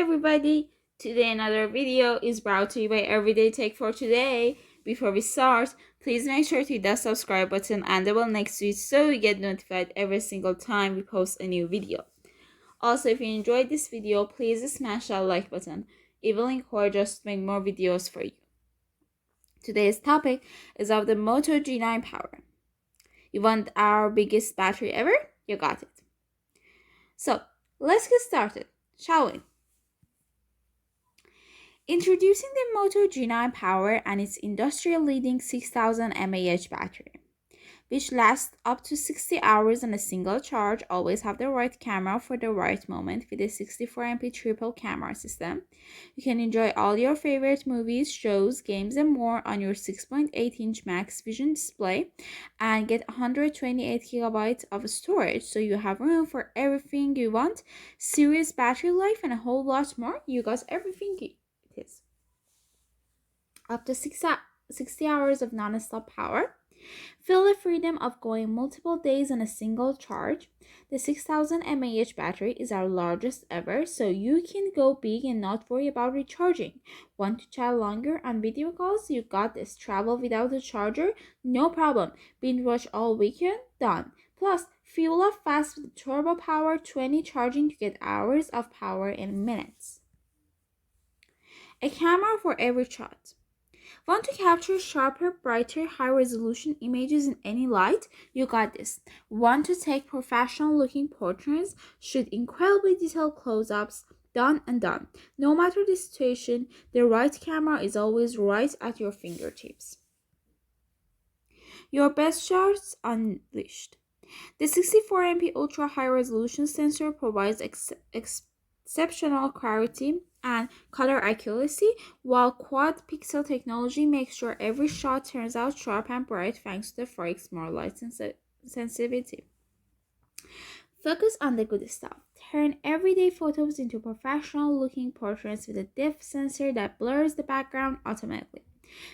everybody! Today another video is brought to you by Everyday Tech for today. Before we start, please make sure to hit that subscribe button and the bell next to it so you get notified every single time we post a new video. Also, if you enjoyed this video, please smash that like button. It will encourage us to make more videos for you. Today's topic is of the Moto G9 power. You want our biggest battery ever? You got it. So, let's get started, shall we? Introducing the Moto G9 Power and its industry-leading 6000 mAh battery, which lasts up to 60 hours on a single charge. Always have the right camera for the right moment with a 64MP triple camera system. You can enjoy all your favorite movies, shows, games, and more on your 6.8-inch Max Vision display and get 128GB of storage, so you have room for everything you want, serious battery life, and a whole lot more. You got everything it is. Up to 60 hours of non-stop power. Feel the freedom of going multiple days on a single charge. The 6000 mAh battery is our largest ever, so you can go big and not worry about recharging. Want to chat longer on video calls? You got this. Travel without a charger? No problem. Binge watch all weekend? Done. Plus, fuel up fast with turbo power 20 charging to get hours of power in minutes. A camera for every shot. Want to capture sharper, brighter, high-resolution images in any light? You got this. Want to take professional-looking portraits? Shoot incredibly detailed close-ups? Done and done. No matter the situation, the right camera is always right at your fingertips. Your best shots unleashed. The 64MP ultra high-resolution sensor provides exceptional clarity and color accuracy, while quad pixel technology makes sure every shot turns out sharp and bright thanks to the 4x more light sensitivity. Focus on the good stuff. Turn everyday photos into professional looking portraits with a depth sensor that blurs the background automatically.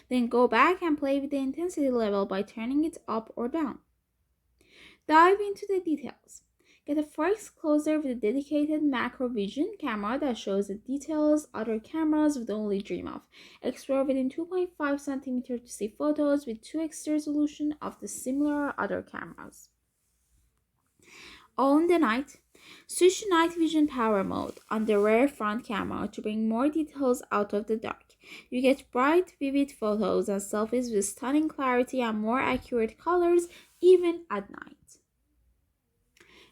Then go back and play with the intensity level by turning it up or down. Dive into the details. Get a 4x closer with a dedicated macro vision camera that shows the details other cameras would only dream of. Explore within 2.5 cm to see photos with 2x resolution of the similar other cameras. Own the night. Switch to night vision power mode on the rear front camera to bring more details out of the dark. You get bright, vivid photos and selfies with stunning clarity and more accurate colors even at night.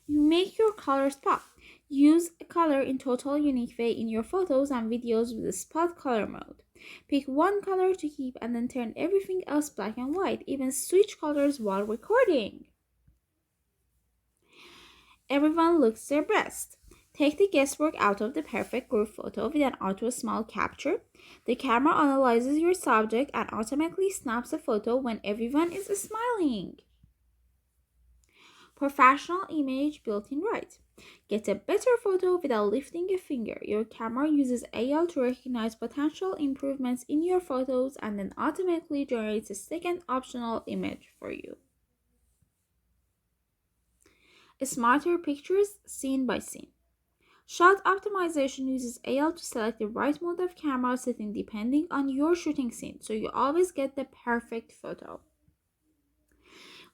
You make your colors pop. Use a color in total unique way in your photos and videos with the spot color mode. Pick one color to keep and then turn everything else black and white. Even switch colors while recording. Everyone looks their best. Take the guesswork out of the perfect group photo with an auto smile capture. The camera analyzes your subject and automatically snaps a photo when everyone is smiling. Professional image built-in right. Get a better photo without lifting a finger. Your camera uses AI to recognize potential improvements in your photos and then automatically generates a second optional image for you. Smarter pictures scene by scene. Shot optimization uses AI to select the right mode of camera setting depending on your shooting scene, so you always get the perfect photo.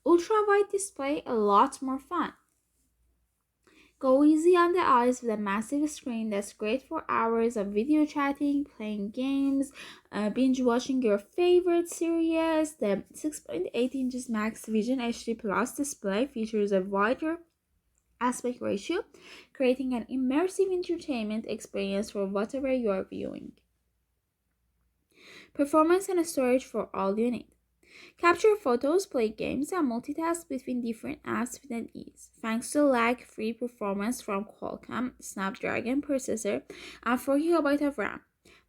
Ultra-wide display, a lot more fun. Go easy on the eyes with a massive screen that's great for hours of video chatting, playing games, binge watching your favorite series. The 6.8 inches Max Vision HD Plus display features a wider aspect ratio, creating an immersive entertainment experience for whatever you are viewing. Performance and storage for all you need. Capture photos, play games, and multitask between different apps with an ease, thanks to lag-free performance from QUALCOMM SNAPDRAGON processor and 4GB of RAM.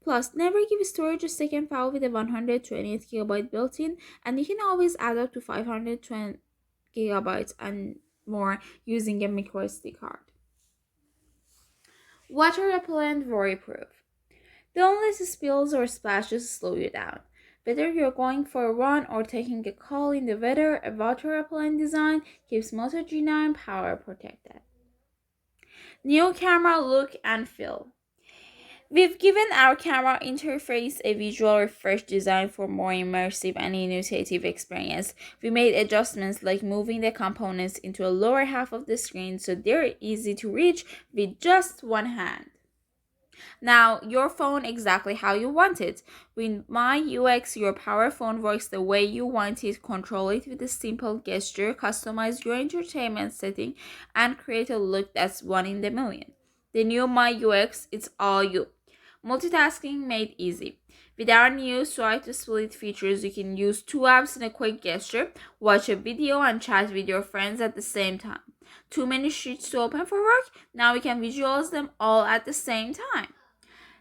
Plus, never give storage a second thought with a 128GB built-in, and you can always add up to 512GB and more using a microSD card. Water repellent, worry-proof. Don't let spills or splashes slow you down. Whether you're going for a run or taking a call in the weather, a water repellent design keeps Moto G9 power protected. New camera look and feel. We've given our camera interface a visual refresh design for more immersive and intuitive experience. We made adjustments like moving the components into a lower half of the screen so they're easy to reach with just one hand. Now, your phone exactly how you want it. With My UX, your power phone works the way you want it. Control it with a simple gesture, customize your entertainment setting, and create a look that's one in a million. The new My UX, it's all you. Multitasking made easy. With our new swipe to split features, you can use two apps in a quick gesture, watch a video, and chat with your friends at the same time. Too many sheets to open for work? Now we can visualize them all at the same time.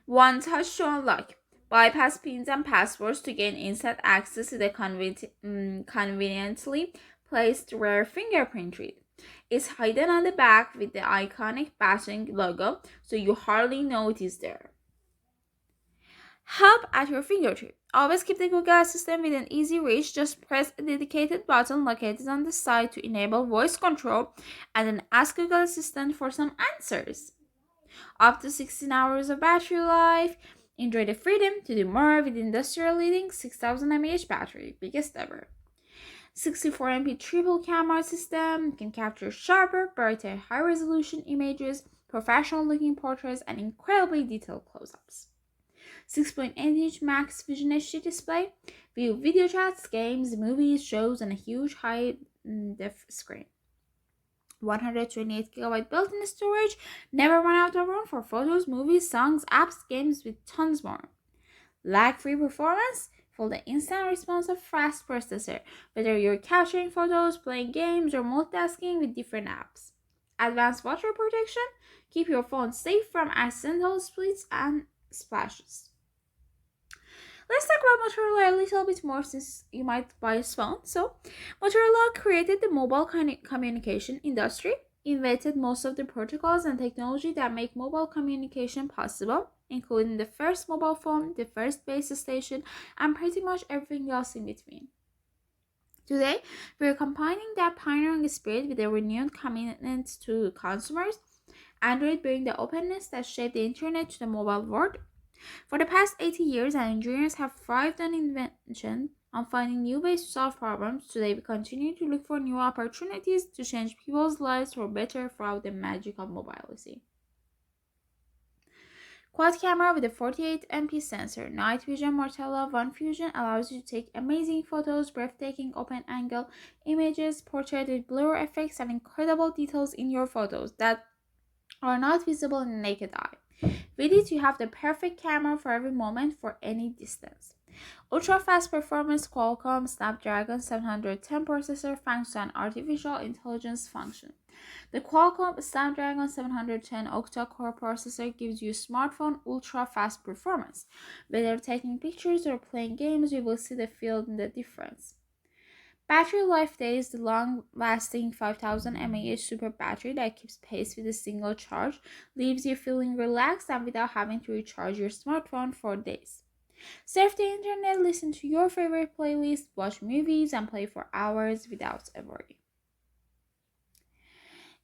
One touch to unlock. Bypass pins and passwords to gain instant access to the conveniently placed rear fingerprint read. It's hidden on the back with the iconic batting logo, so you hardly know it is there. Help at your fingertip. Always keep the Google Assistant within easy reach. Just press a dedicated button located on the side to enable voice control and then ask Google Assistant for some answers. Up to 16 hours of battery life. Enjoy the freedom to do more with industrial leading 6000 mAh battery, biggest ever. 64 MP triple camera system can capture sharper, brighter, high resolution images, professional looking portraits, and incredibly detailed close ups. 6.8-inch max Vision HD display, view video chats, games, movies, shows, and a huge high-def screen. 128GB built-in storage, never run out of room for photos, movies, songs, apps, games, with tons more. Lag-free performance, for the instant response of fast processor, whether you're capturing photos, playing games, or multitasking with different apps. Advanced water protection, keep your phone safe from accidental splits and splashes. Let's talk about Motorola a little bit more since you might buy a phone. So, Motorola created the mobile communication industry, invented most of the protocols and technology that make mobile communication possible, including the first mobile phone, the first base station, and pretty much everything else in between. Today, we're combining that pioneering spirit with a renewed commitment to consumers, Android bringing the openness that shaped the internet to the mobile world. For the past 80 years, our engineers have thrived on invention, on finding new ways to solve problems. Today, we continue to look for new opportunities to change people's lives for better throughout the magic of mobility. Quad camera with a 48MP sensor. Night vision Motorola One Fusion allows you to take amazing photos, breathtaking open-angle images, portrait with blur effects, and incredible details in your photos that are not visible in the naked eye. With it, you have the perfect camera for every moment for any distance. Ultra-fast performance Qualcomm Snapdragon 710 processor thanks to an artificial intelligence function. The Qualcomm Snapdragon 710 octa-core processor gives you smartphone ultra-fast performance. Whether taking pictures or playing games, you will see the difference. Battery life days, the long-lasting 5000 mAh super battery that keeps pace with a single charge, leaves you feeling relaxed and without having to recharge your smartphone for days. Surf the internet, listen to your favorite playlist, watch movies, and play for hours without a worry.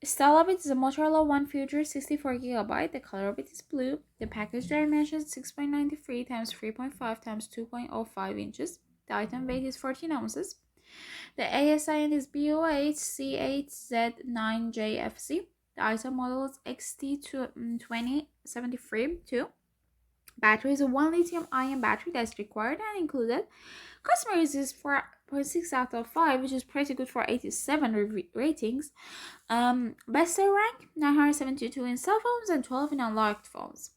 Style of it is a Motorola One Future 64GB. The color of it is blue. The package dimensions 6.93 x 3.5 x 2.05 inches. The item weight is 14 ounces. The ASIN is B08C8Z9JFC. The item model is XT2073-2. Battery is a 1 lithium-ion battery that's required and included. Customer uses 4.6 out of 5, which is pretty good for 87 ratings. Best seller rank 972 in cell phones and 12 in unlocked phones.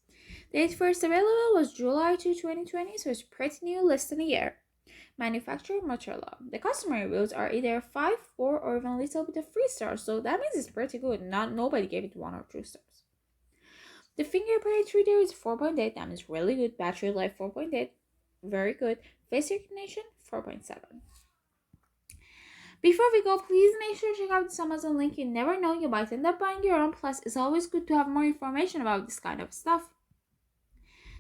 Date first available was July 2, 2020, so it's pretty new, less than a year. Manufacturer Motorola. The customer reviews are either 5, 4, or even a little bit of 3 stars, so that means it's pretty good. Nobody gave it 1 or 2 stars. The fingerprint reader is 4.8, that means really good. Battery life 4.8, very good. Face recognition 4.7. Before we go, please make sure to check out this Amazon link. You never know, you might end up buying your own. Plus, it's always good to have more information about this kind of stuff.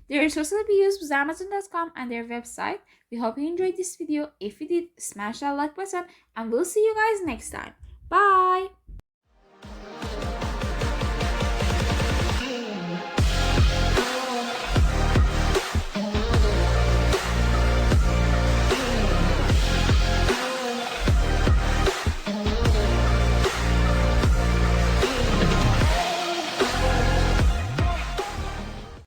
The resources will be used with Amazon.com and their website. We hope you enjoyed this video. If you did, smash that like button and we'll see you guys next time. Bye!